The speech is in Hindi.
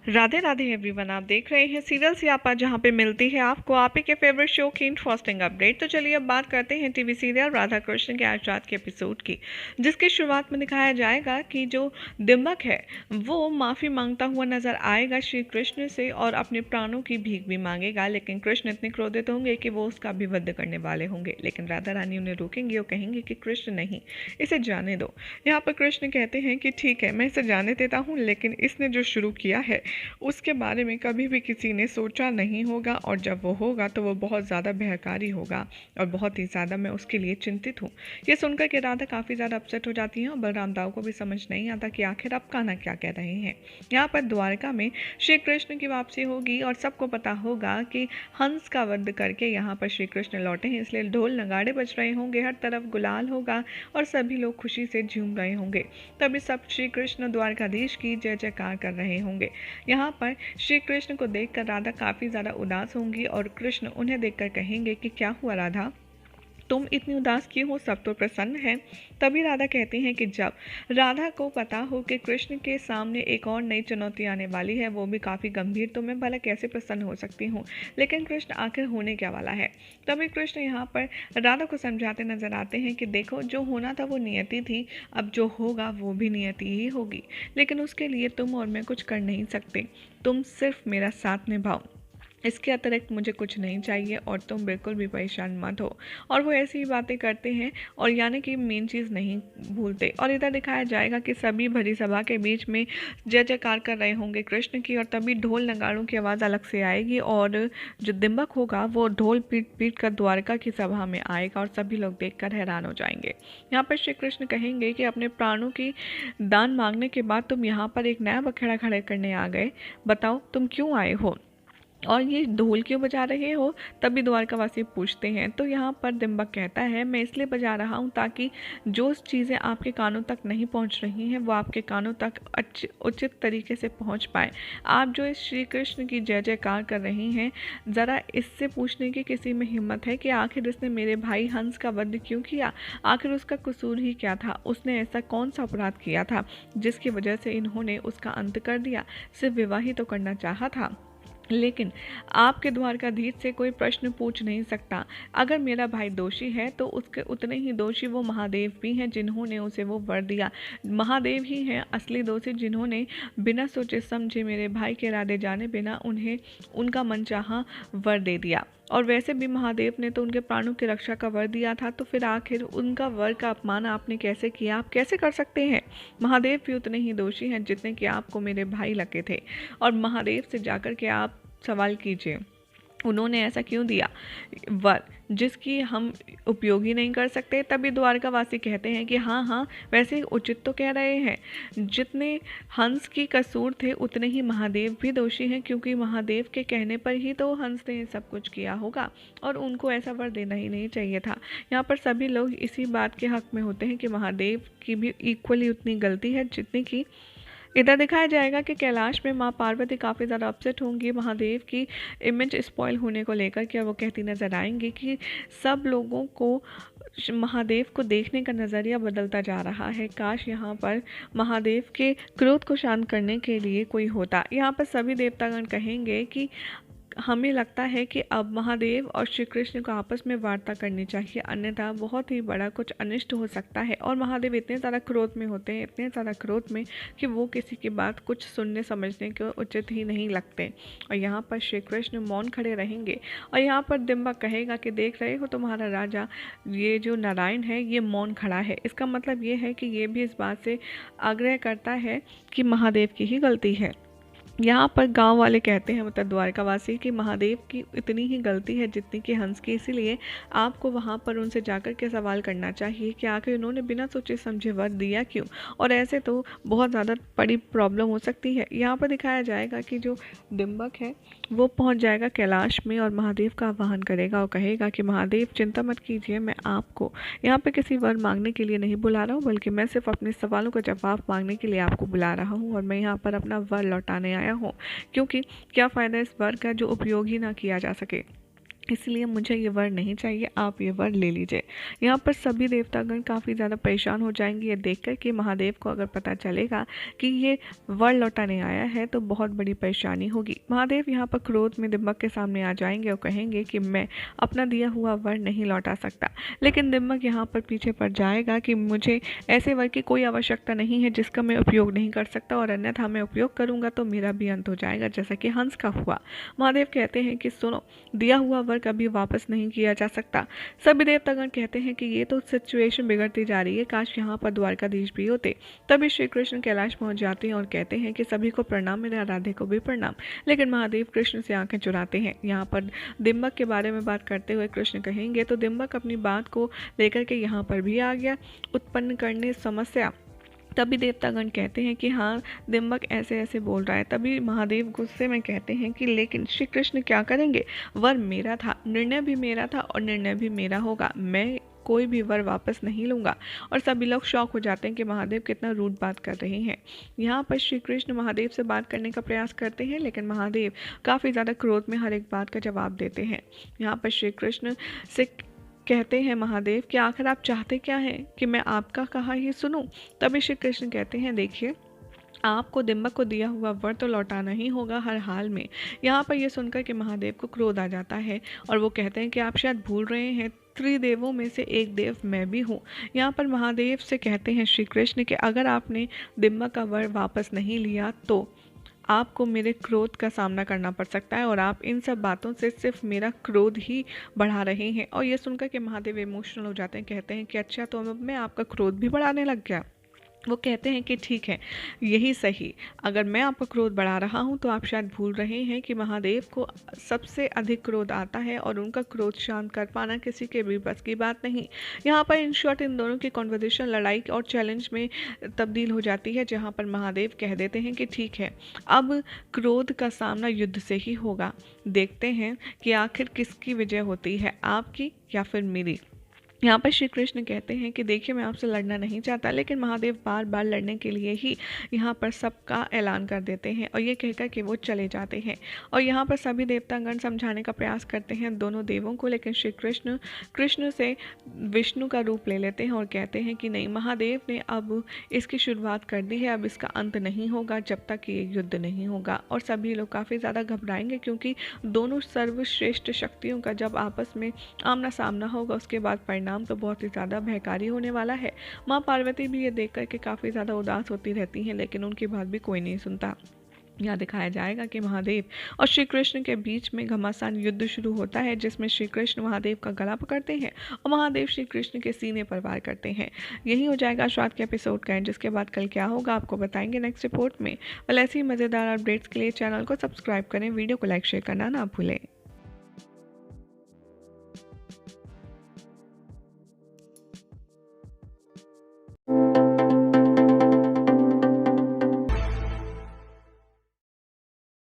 राधे राधे एवरीवन, आप देख रहे हैं सीरियल सियापा, जहां पे मिलती है आपको आप ही के फेवरेट शो की इंटरेस्टिंग अपडेट। तो चलिए अब बात करते हैं टीवी सीरियल राधा कृष्ण के आज रात के एपिसोड की, जिसकी शुरुआत में दिखाया जाएगा कि जो दिम्बक है वो माफ़ी मांगता हुआ नजर आएगा श्री कृष्ण से और अपने प्राणों की भीख भी मांगेगा। लेकिन कृष्ण इतने क्रोधित होंगे कि वो उसका भी वध करने वाले होंगे, लेकिन राधा रानी उन्हें रोकेंगे और कहेंगे कि कृष्ण नहीं, इसे जाने दो। यहाँ पर कृष्ण कहते हैं कि ठीक है, मैं इसे जाने देता हूँ, लेकिन इसने जो शुरू किया है उसके बारे में कभी भी किसी ने सोचा नहीं होगा, और जब वो होगा तो वो बहुत ज़्यादा भयकारी होगा और बहुत ही ज़्यादा मैं उसके लिए चिंतित हूँ। ये सुनकर के राधा काफ़ी ज़्यादा अपसेट हो जाती हैं और बलराम दाऊ को भी समझ नहीं आता कि आखिर अब कान्हा क्या कह रहे हैं। यहाँ पर द्वारका में श्री कृष्ण की वापसी होगी और सबको पता होगा कि हंस का वध करके यहाँ पर श्री कृष्ण लौटे हैं, इसलिए ढोल नगाड़े बज रहे होंगे, हर तरफ गुलाल होगा और सभी लोग खुशी से झूम रहे होंगे। तभी सब श्री कृष्ण द्वारकाधीश की जय जयकार कर रहे होंगे। यहाँ पर श्री कृष्ण को देखकर राधा काफ़ी ज़्यादा उदास होंगी और कृष्ण उन्हें देखकर कहेंगे कि क्या हुआ राधा, तुम इतनी उदास क्यों हो, सब तो प्रसन्न है। तभी राधा कहती हैं कि जब राधा को पता हो कि कृष्ण के सामने एक और नई चुनौती आने वाली है, वो भी काफ़ी गंभीर, तो मैं भला कैसे प्रसन्न हो सकती हूँ। लेकिन कृष्ण आखिर होने क्या वाला है। तभी कृष्ण यहाँ पर राधा को समझाते नजर आते हैं कि देखो, जो होना था वो नियति थी, अब जो होगा वो भी नियति ही होगी, लेकिन उसके लिए तुम और मैं कुछ कर नहीं सकते। तुम सिर्फ मेरा साथ निभाओ, इसके अतिरिक्त मुझे कुछ नहीं चाहिए और तुम बिल्कुल भी परेशान मत हो। और वो ऐसी ही बातें करते हैं और यानी कि मेन चीज़ नहीं भूलते। और इधर दिखाया जाएगा कि सभी भरी सभा के बीच में जय जयकार कर रहे होंगे कृष्ण की, और तभी ढोल नगाड़ों की आवाज़ अलग से आएगी और जो दिम्बक होगा वो ढोल पीट पीट कर द्वारका की सभा में आएगा और सभी लोग देखकर हैरान हो जाएंगे। यहाँ पर श्री कृष्ण कहेंगे कि अपने प्राणों की दान मांगने के बाद तुम यहाँ पर एक नया बखेड़ा खड़े करने आ गए, बताओ तुम क्यों आए हो और ये ढोल क्यों बजा रहे हो। तभी द्वारकावासी पूछते हैं तो यहाँ पर दिम्बक कहता है, मैं इसलिए बजा रहा हूँ ताकि जो चीज़ें आपके कानों तक नहीं पहुँच रही हैं वो आपके कानों तक उचित तरीके से पहुँच पाए। आप जो इस श्री कृष्ण की जय जयकार कर रही हैं, ज़रा इससे पूछने की किसी में हिम्मत है कि आखिर इसने मेरे भाई हंस का वध क्यों किया, आखिर उसका कसूर ही क्या था, उसने ऐसा कौन सा अपराध किया था जिसकी वजह से इन्होंने उसका अंत कर दिया। सिर्फ विवाह ही तो करना चाहा था, लेकिन आपके द्वारकाधीश से कोई प्रश्न पूछ नहीं सकता। अगर मेरा भाई दोषी है तो उसके उतने ही दोषी वो महादेव भी हैं जिन्होंने उसे वो वर दिया। महादेव ही हैं असली दोषी जिन्होंने बिना सोचे समझे मेरे भाई के इरादे जाने बिना उन्हें उनका मनचाहा वर दे दिया। और वैसे भी महादेव ने तो उनके प्राणों की रक्षा का वर दिया था, तो फिर आखिर उनका वर का अपमान आपने कैसे किया, आप कैसे कर सकते हैं। महादेव भी उतने ही दोषी हैं जितने कि आपको मेरे भाई लगे थे, और महादेव से जाकर के आप सवाल कीजिए उन्होंने ऐसा क्यों दिया वर जिसकी हम उपयोग ही नहीं कर सकते। तभी द्वारकावासी कहते हैं कि हाँ हाँ, वैसे उचित तो कह रहे हैं, जितने हंस की कसूर थे उतने ही महादेव भी दोषी हैं, क्योंकि महादेव के कहने पर ही तो हंस ने सब कुछ किया होगा और उनको ऐसा वर देना ही नहीं चाहिए था। यहाँ पर सभी लोग इसी बात के हक में होते हैं कि महादेव की भी इक्वली उतनी गलती है जितनी की। इधर दिखाया जाएगा कि कैलाश में माँ पार्वती काफ़ी ज़्यादा अपसेट होंगी महादेव की इमेज स्पॉइल होने को लेकर के, और वो कहती नज़र आएंगी कि सब लोगों को महादेव को देखने का नज़रिया बदलता जा रहा है। काश यहाँ पर महादेव के क्रोध को शांत करने के लिए कोई होता। यहाँ पर सभी देवतागण कहेंगे कि हमें लगता है कि अब महादेव और श्री कृष्ण को आपस में वार्ता करनी चाहिए, अन्यथा बहुत ही बड़ा कुछ अनिष्ट हो सकता है। और महादेव इतने ज़्यादा क्रोध में होते हैं, इतने ज़्यादा क्रोध में कि वो किसी की बात कुछ सुनने समझने के उचित ही नहीं लगते। और यहाँ पर श्री कृष्ण मौन खड़े रहेंगे और यहाँ पर दिम्बक कहेगा कि देख रहे हो तुम्हारा राजा, ये जो नारायण है ये मौन खड़ा है, इसका मतलब ये है कि ये भी इस बात से आग्रह करता है कि महादेव की ही गलती है। यहाँ पर गांव वाले कहते हैं, मतलब द्वारकावासी, कि महादेव की इतनी ही गलती है जितनी कि हंस की, इसीलिए आपको वहाँ पर उनसे जाकर के सवाल करना चाहिए कि आखिर उन्होंने बिना सोचे समझे वर दिया क्यों, और ऐसे तो बहुत ज़्यादा बड़ी प्रॉब्लम हो सकती है। यहाँ पर दिखाया जाएगा कि जो दिम्बक है वो पहुँच जाएगा कैलाश में और महादेव का आह्वान करेगा और कहेगा कि महादेव चिंता मत कीजिए, मैं आपको यहाँ पर किसी वर मांगने के लिए नहीं बुला रहा हूँ, बल्कि मैं सिर्फ अपने सवालों का जवाब मांगने के लिए आपको बुला रहा हूँ, और मैं यहाँ पर अपना वर लौटाने आया हूँ, क्योंकि क्या फ़ायदा इस वर का जो उपयोग ही ना किया जा सके। इसलिए मुझे ये वर नहीं चाहिए, आप ये वर ले लीजिए। यहाँ पर सभी देवतागण काफ़ी ज़्यादा परेशान हो जाएंगे ये देखकर कि महादेव को अगर पता चलेगा कि ये वर लौटाने आया है तो बहुत बड़ी परेशानी होगी। महादेव यहाँ पर क्रोध में दिम्बक के सामने आ जाएंगे और कहेंगे कि मैं अपना दिया हुआ वर नहीं लौटा सकता। लेकिन दिम्बक यहाँ पर पीछे पड़ जाएगा कि मुझे ऐसे वर की कोई आवश्यकता नहीं है जिसका मैं उपयोग नहीं कर सकता, और अन्यथा मैं उपयोग करूँगा तो मेरा भी अंत हो जाएगा, जैसा कि हंस का हुआ। महादेव कहते हैं कि सुनो, दिया हुआ वर कभी वापस नहीं किया जा सकता। सभी देवतागण कहते हैं कि ये तो सिचुएशन बिगड़ती जा रही है, काश यहाँ पर द्वारकाधीश भी होते। तभी श्री कृष्ण कैलाश पहुंच जाते हैं और कहते हैं कि सभी को प्रणाम, मेरे आराध्य को भी प्रणाम। लेकिन महादेव कृष्ण से आंखें चुराते हैं। यहाँ पर दिम्बक के बारे में बात करते हुए कृष्ण कहेंगे तो दिम्बक अपनी बात को लेकर के यहाँ पर भी आ गया, उत्पन्न करने समस्या। तभी देवतागण कहते हैं कि हाँ, दिम्बक ऐसे ऐसे बोल रहा है। तभी महादेव गुस्से में कहते हैं कि लेकिन श्री कृष्ण क्या करेंगे, वर मेरा था, निर्णय भी मेरा था और निर्णय भी मेरा होगा, मैं कोई भी वर वापस नहीं लूँगा। और सभी लोग शौक हो जाते हैं कि महादेव कितना रूड बात कर रहे हैं। यहाँ पर श्री कृष्ण महादेव से बात करने का प्रयास करते हैं, लेकिन महादेव काफ़ी ज़्यादा क्रोध में हर एक बात का जवाब देते हैं। यहाँ पर श्री कृष्ण से कहते हैं महादेव कि आखिर आप चाहते क्या हैं कि मैं आपका कहा ही सुनूं। तभी श्री कृष्ण कहते हैं देखिए, आपको दिम्बक को दिया हुआ वर तो लौटाना ही होगा हर हाल में। यहाँ पर यह सुनकर कि महादेव को क्रोध आ जाता है और वो कहते हैं कि आप शायद भूल रहे हैं, त्रिदेवों में से एक देव मैं भी हूँ। यहाँ पर महादेव से कहते हैं श्री कृष्ण कि अगर आपने दिम्बक का वर वापस नहीं लिया तो आपको मेरे क्रोध का सामना करना पड़ सकता है, और आप इन सब बातों से सिर्फ मेरा क्रोध ही बढ़ा रहे हैं। और ये सुनकर के महादेव इमोशनल हो जाते हैं, कहते हैं कि अच्छा, तो अब मैं आपका क्रोध भी बढ़ाने लग गया। वो कहते हैं कि ठीक है, यही सही, अगर मैं आपका क्रोध बढ़ा रहा हूँ तो आप शायद भूल रहे हैं कि महादेव को सबसे अधिक क्रोध आता है और उनका क्रोध शांत कर पाना किसी के भी बस की बात नहीं। यहाँ पर इन शॉर्ट इन दोनों की कॉन्वर्सेशन लड़ाई और चैलेंज में तब्दील हो जाती है, जहाँ पर महादेव कह देते हैं कि ठीक है, अब क्रोध का सामना युद्ध से ही होगा, देखते हैं कि आखिर किसकी विजय होती है, आपकी या फिर मेरी। यहाँ पर श्री कृष्ण कहते हैं कि देखिए, मैं आपसे लड़ना नहीं चाहता, लेकिन महादेव बार बार लड़ने के लिए ही यहाँ पर सबका ऐलान कर देते हैं और ये कहकर कि वो चले जाते हैं। और यहाँ पर सभी देवतागण समझाने का प्रयास करते हैं दोनों देवों को, लेकिन श्री कृष्ण से विष्णु का रूप ले लेते हैं और कहते हैं कि नहीं, महादेव ने अब इसकी शुरुआत कर दी है, अब इसका अंत नहीं होगा जब तक ये युद्ध नहीं होगा। और सभी लोग काफ़ी ज़्यादा घबराएंगे, क्योंकि दोनों सर्वश्रेष्ठ शक्तियों का जब आपस में आमना सामना होगा उसके बाद परिणाम तो बहुत ही ज़्यादा भयकारी होने वाला है। माँ पार्वती भी ये देख कर के काफ़ी ज़्यादा उदास होती रहती हैं, लेकिन उनकी बात भी कोई नहीं सुनता। यहाँ दिखाया जाएगा कि महादेव और श्री कृष्ण के बीच में घमासान युद्ध शुरू होता है, जिसमें श्री कृष्ण महादेव का गला पकड़ते हैं और महादेव श्री कृष्ण के सीने पर वार करते हैं। यही हो जाएगा आज के एपिसोड का एंड, जिसके बाद कल क्या होगा आपको बताएंगे नेक्स्ट रिपोर्ट में। ऐसी मज़ेदार अपडेट्स के लिए चैनल को सब्सक्राइब करें, वीडियो को लाइक शेयर करना ना भूलें।